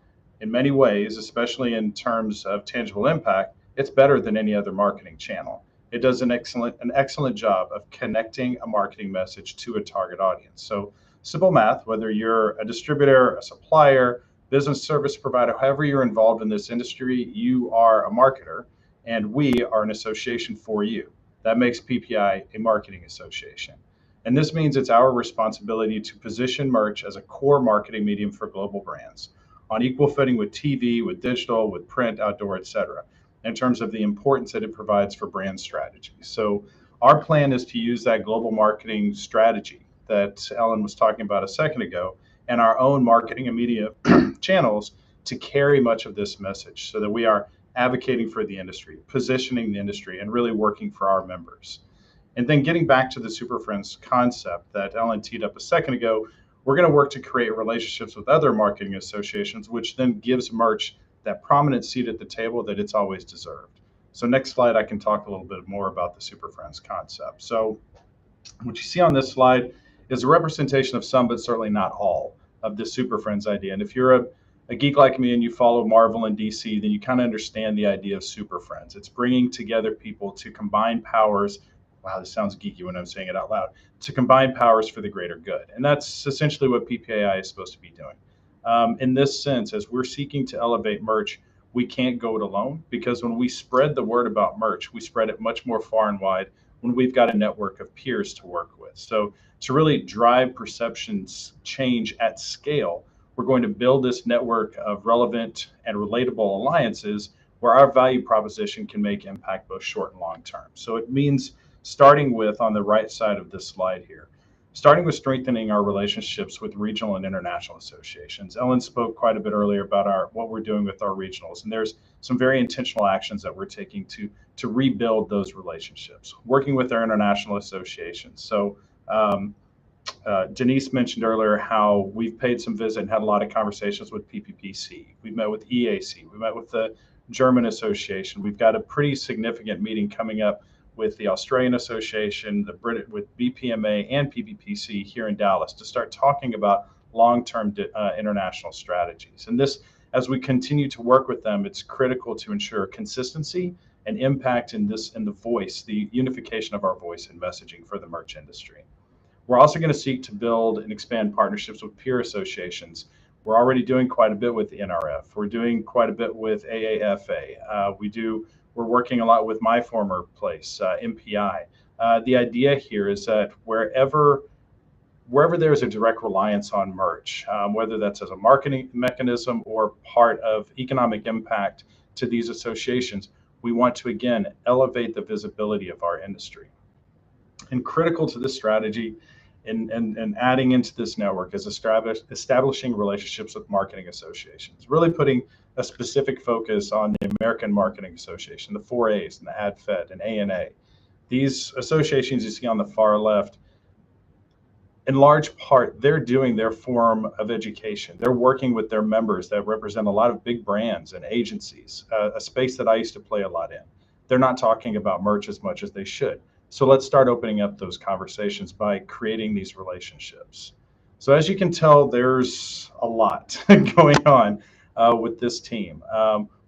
[SPEAKER 6] In many ways, especially in terms of tangible impact, it's better than any other marketing channel. It does an excellent job of connecting a marketing message to a target audience. So simple math, whether you're a distributor, a supplier, business service provider, however you're involved in this industry, you are a marketer, and we are an association for you. That makes PPI a marketing association. And this means it's our responsibility to position merch as a core marketing medium for global brands on equal footing with TV, with digital, with print, outdoor, et cetera, in terms of the importance that it provides for brand strategy. So our plan is to use that global marketing strategy that Ellen was talking about a second ago and our own marketing and media channels to carry much of this message so that we are advocating for the industry, positioning the industry, and really working for our members. And then getting back to the Super Friends concept that Ellen teed up a second ago, we're going to work to create relationships with other marketing associations, which then gives merch that prominent seat at the table that it's always deserved. So next slide, I can talk a little bit more about the Super Friends concept. So what you see on this slide is a representation of some, but certainly not all, of the Super Friends idea. And if you're a geek like me and you follow Marvel and DC, then you kind of understand the idea of Super Friends. It's bringing together people to combine powers. Wow, this sounds geeky when I'm saying it out loud. To combine powers for the greater good. And that's essentially what PPAI is supposed to be doing. In this sense, as we're seeking to elevate merch, we can't go it alone, because when we spread the word about merch, we spread it much more far and wide when we've got a network of peers to work with. So to really drive perceptions change at scale, we're going to build this network of relevant and relatable alliances where our value proposition can make impact both short and long term. So it means starting with, on the right side of this slide here, starting with strengthening our relationships with regional and international associations. Ellen spoke quite a bit earlier about what we're doing with our regionals, and there's some very intentional actions that we're taking to rebuild those relationships, working with our international associations. So Denise mentioned earlier how we've paid some visit and had a lot of conversations with PPPC. We've met with EAC. We met with the German Association. We've got a pretty significant meeting coming up with the Australian Association, with BPMA and PPPC here in Dallas to start talking about long-term international strategies. And this, as we continue to work with them, it's critical to ensure consistency and impact in the voice, the unification of our voice and messaging for the merch industry. We're also going to seek to build and expand partnerships with peer associations. We're already doing quite a bit with the NRF. We're doing quite a bit with AAFA. We're working a lot with my former place, MPI. The idea here is that wherever there's a direct reliance on merch, whether that's as a marketing mechanism or part of economic impact to these associations, we want to, again, elevate the visibility of our industry. And critical to this strategy and adding into this network is establishing relationships with marketing associations, really putting a specific focus on the American Marketing Association, the 4As and the AdFed and ANA. These associations you see on the far left, in large part, they're doing their form of education. They're working with their members that represent a lot of big brands and agencies, a space that I used to play a lot in. They're not talking about merch as much as they should. So let's start opening up those conversations by creating these relationships. So as you can tell, there's a lot going on with this team.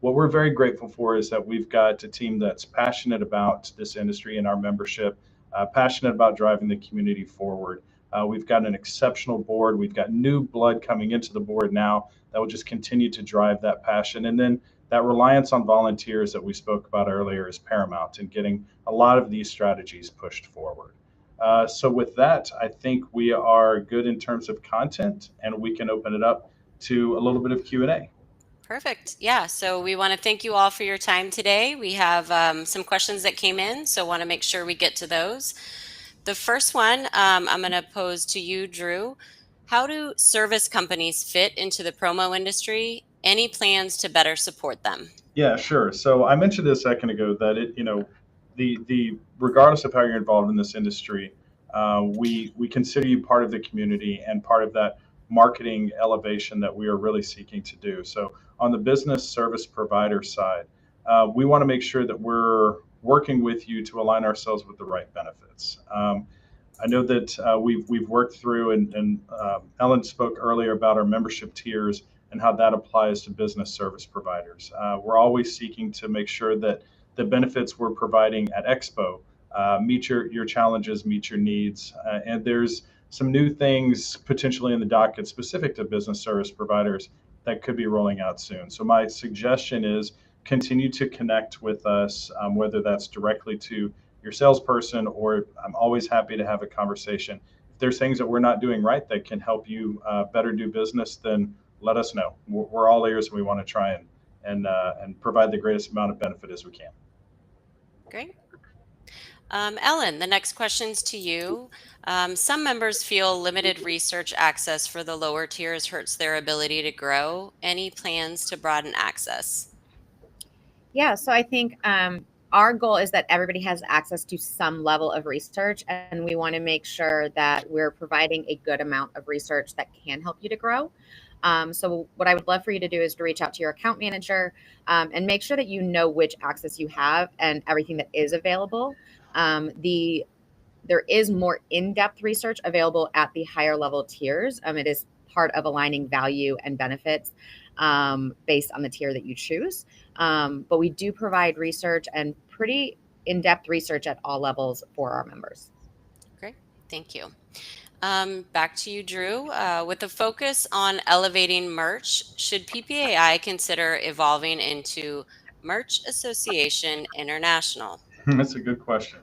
[SPEAKER 6] What we're very grateful for is that we've got a team that's passionate about this industry and our membership, passionate about driving the community forward. We've got an exceptional board. We've got new blood coming into the board now that will just continue to drive that passion. And then that reliance on volunteers that we spoke about earlier is paramount in getting a lot of these strategies pushed forward. So with that, I think we are good in terms of content, and we can open it up to a little bit of Q&A.
[SPEAKER 2] Perfect. Yeah. So we want to thank you all for your time today. We have some questions that came in, so want to make sure we get to those. The first one I'm going to pose to you, Drew. How do service companies fit into the promo industry? Any plans to better support them?
[SPEAKER 6] Yeah, sure. So I mentioned a second ago that the regardless of how you're involved in this industry, We consider you part of the community and part of that marketing elevation that we are really seeking to do. So on the business service provider side, we want to make sure that we're working with you to align ourselves with the right benefits. I know that we've worked through, and Ellen spoke earlier about our membership tiers and how that applies to business service providers. We're always seeking to make sure that the benefits we're providing at Expo meet your challenges, meet your needs, and there's some new things potentially in the docket specific to business service providers that could be rolling out soon. So my suggestion is continue to connect with us, whether that's directly to your salesperson, or I'm always happy to have a conversation. If there's things that we're not doing right that can help you better do business, then let us know. We're all ears, and we want to try and provide the greatest amount of benefit as we can.
[SPEAKER 2] Great. Ellen, the next question's to you. Some members feel limited research access for the lower tiers hurts their ability to grow. Any plans to broaden access?
[SPEAKER 5] Yeah, so I think our goal is that everybody has access to some level of research, and we want to make sure that we're providing a good amount of research that can help you to grow. So what I would love for you to do is to reach out to your account manager and make sure that you know which access you have and everything that is available. There is more in-depth research available at the higher level tiers. It is part of aligning value and benefits based on the tier that you choose. But we do provide research and pretty in-depth research at all levels for our members.
[SPEAKER 2] Great, thank you. Back to you, Drew. With a focus on elevating merch, should PPAI consider evolving into Merch Association International?
[SPEAKER 6] That's a good question.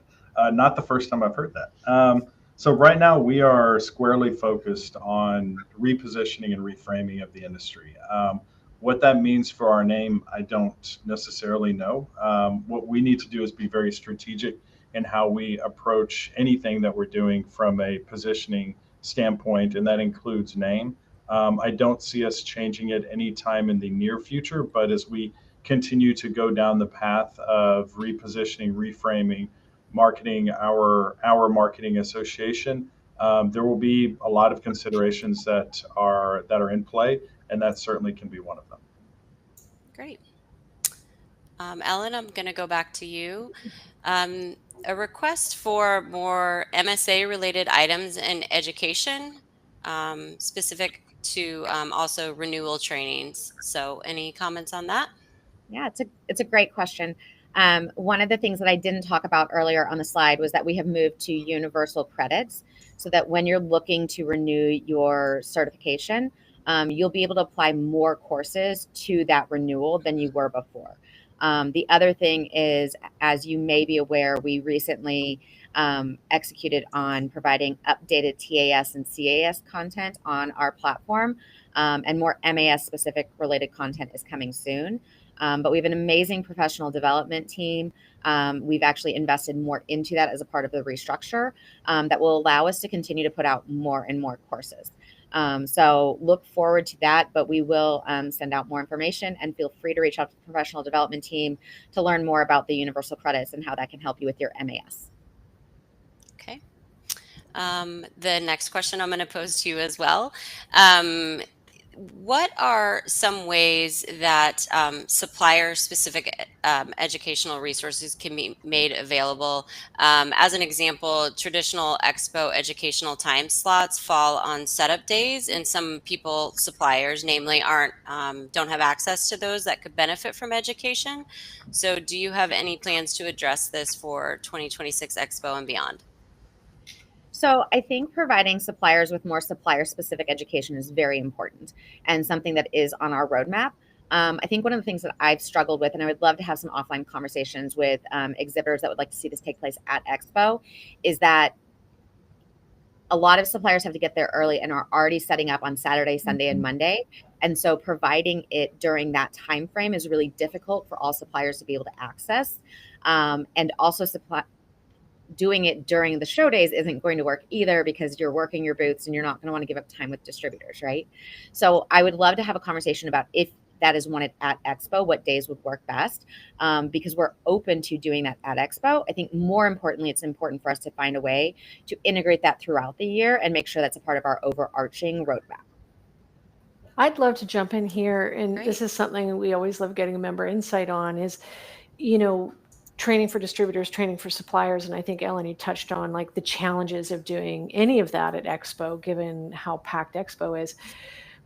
[SPEAKER 6] Not the first time I've heard that. So right now we are squarely focused on repositioning and reframing of the industry. What that means for our name, I don't necessarily know. What we need to do is be very strategic in how we approach anything that we're doing from a positioning standpoint, and that includes name. I don't see us changing it anytime in the near future, but as we continue to go down the path of repositioning, reframing, marketing our marketing association, there will be a lot of considerations that are in play, and that certainly can be one of them.
[SPEAKER 2] Great. Ellen, I'm going to go back to you. A request for more MSA related items in education, specific to also renewal trainings. So any comments on that?
[SPEAKER 5] Yeah, it's a great question. One of the things that I didn't talk about earlier on the slide was that we have moved to universal credits, so that when you're looking to renew your certification, you'll be able to apply more courses to that renewal than you were before. The other thing is, as you may be aware, we recently executed on providing updated TAS and CAS content on our platform, and more MAS specific related content is coming soon. But we have an amazing professional development team. We've actually invested more into that as a part of the restructure that will allow us to continue to put out more and more courses. So look forward to that, but we will send out more information, and feel free to reach out to the professional development team to learn more about the universal credits and how that can help you with your MAS.
[SPEAKER 2] Okay. The next question I'm going to pose to you as well. What are some ways that supplier-specific educational resources can be made available? As an example, traditional Expo educational time slots fall on setup days, and some suppliers, namely, don't have access to those that could benefit from education. So, do you have any plans to address this for 2026 Expo and beyond?
[SPEAKER 5] So I think providing suppliers with more supplier-specific education is very important, and something that is on our roadmap. I think one of the things that I've struggled with, and I would love to have some offline conversations with exhibitors that would like to see this take place at Expo, is that a lot of suppliers have to get there early and are already setting up on Saturday, Sunday, and Monday. And so providing it during that time frame is really difficult for all suppliers to be able to access. And also doing it during the show days isn't going to work either, because you're working your booths and you're not going to want to give up time with distributors, right? So I would love to have a conversation about if that is wanted at Expo, what days would work best, because we're open to doing that at Expo. I think more importantly, it's important for us to find a way to integrate that throughout the year and make sure that's a part of our overarching roadmap.
[SPEAKER 3] I'd love to jump in here, and
[SPEAKER 2] Great.
[SPEAKER 3] this is something we always love getting a member insight on is, training for distributors, training for suppliers. And I think Ellen, you touched on like the challenges of doing any of that at Expo, given how packed Expo is.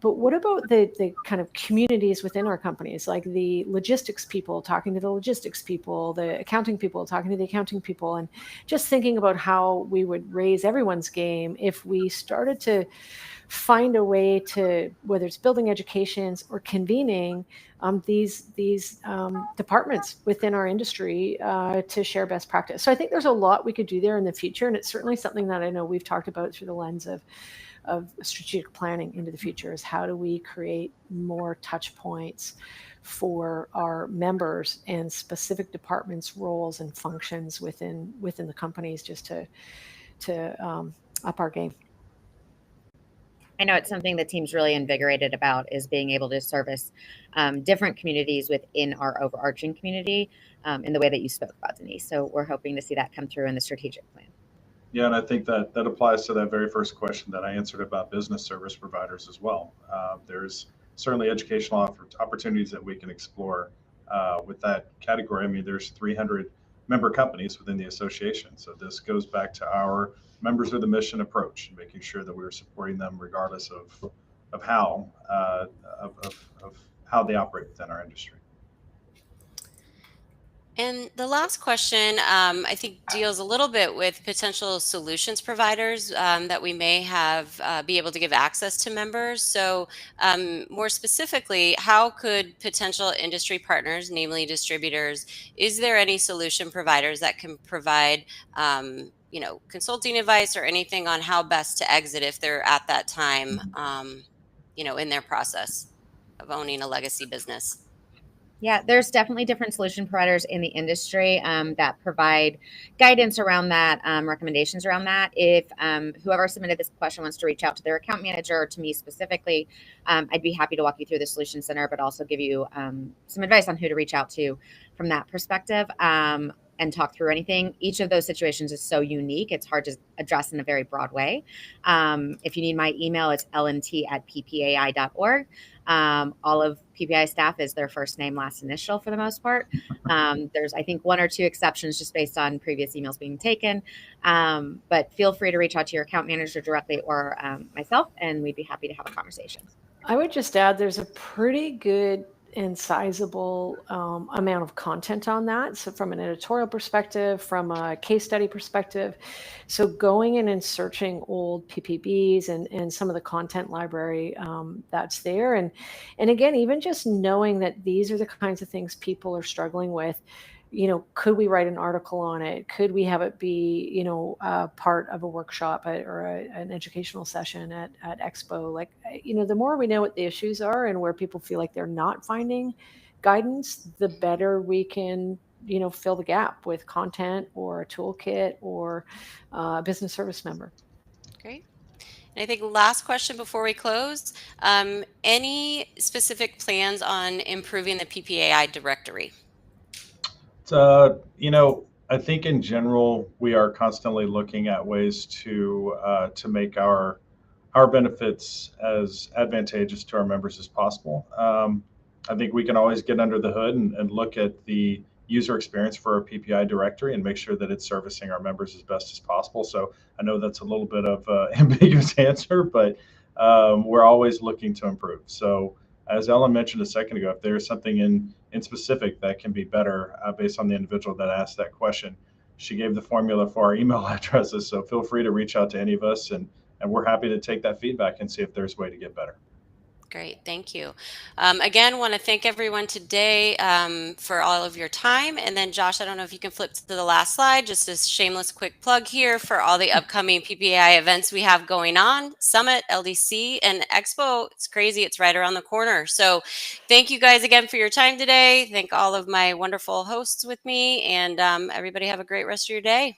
[SPEAKER 3] But what about the kind of communities within our companies, like the logistics people talking to the logistics people, the accounting people talking to the accounting people, and just thinking about how we would raise everyone's game if we started to find a way to, whether it's building educations or convening these departments within our industry to share best practice. So I think there's a lot we could do there in the future, and it's certainly something that I know we've talked about through the lens of strategic planning into the future, is how do we create more touch points for our members and specific departments, roles, and functions within the companies, just to up our game.
[SPEAKER 5] I know it's something the team's really invigorated about, is being able to service different communities within our overarching community in the way that you spoke about, Denise. So we're hoping to see that come through in the strategic plan.
[SPEAKER 6] Yeah, and I think that applies to that very first question that I answered about business service providers as well. There's certainly educational opportunities that we can explore with that category. I mean, there's 300 member companies within the association. So this goes back to our members of the mission approach, making sure that we're supporting them regardless of how they operate within our industry.
[SPEAKER 2] And the last question, I think, deals a little bit with potential solutions providers that we may have be able to give access to members. So more specifically, how could potential industry partners, namely distributors, is there any solution providers that can provide consulting advice or anything on how best to exit if they're at that time, in their process of owning a legacy business?
[SPEAKER 5] Yeah, there's definitely different solution providers in the industry that provide guidance around that, recommendations around that. If whoever submitted this question wants to reach out to their account manager or to me specifically, I'd be happy to walk you through the Solution Center, but also give you some advice on who to reach out to from that perspective. And talk through anything. Each of those situations is so unique. It's hard to address in a very broad way. If you need my email, it's lnt@ppai.org. All of PPI staff is their first name, last initial for the most part. There's, I think, one or two exceptions just based on previous emails being taken. But feel free to reach out to your account manager directly or myself, and we'd be happy to have a conversation.
[SPEAKER 3] I would just add there's a pretty good and sizable amount of content on that. So from an editorial perspective, from a case study perspective, so going in and searching old PPBs and some of the content library that's there. And again, even just knowing that these are the kinds of things people are struggling with, could we write an article on it? Could we have it be, part of a workshop or an educational session at Expo? Like, the more we know what the issues are and where people feel like they're not finding guidance, the better we can, fill the gap with content or a toolkit or a business service member.
[SPEAKER 2] Great. And I think last question before we close, any specific plans on improving the PPAI directory?
[SPEAKER 6] I think in general, we are constantly looking at ways to make our benefits as advantageous to our members as possible. I think we can always get under the hood and look at the user experience for our PPI directory and make sure that it's servicing our members as best as possible. So I know that's a little bit of an ambiguous answer, but we're always looking to improve. So as Ellen mentioned a second ago, if there's something in specific that can be better based on the individual that asked that question, she gave the formula for our email addresses. So feel free to reach out to any of us, and we're happy to take that feedback and see if there's a way to get better.
[SPEAKER 2] Great, thank you. Again, want to thank everyone today for all of your time. And then Josh, I don't know if you can flip to the last slide, just a shameless quick plug here for all the upcoming PPAI events we have going on, Summit, LDC, and Expo. It's crazy, it's right around the corner. So thank you guys again for your time today. Thank all of my wonderful hosts with me, and everybody have a great rest of your day.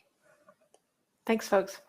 [SPEAKER 3] Thanks, folks.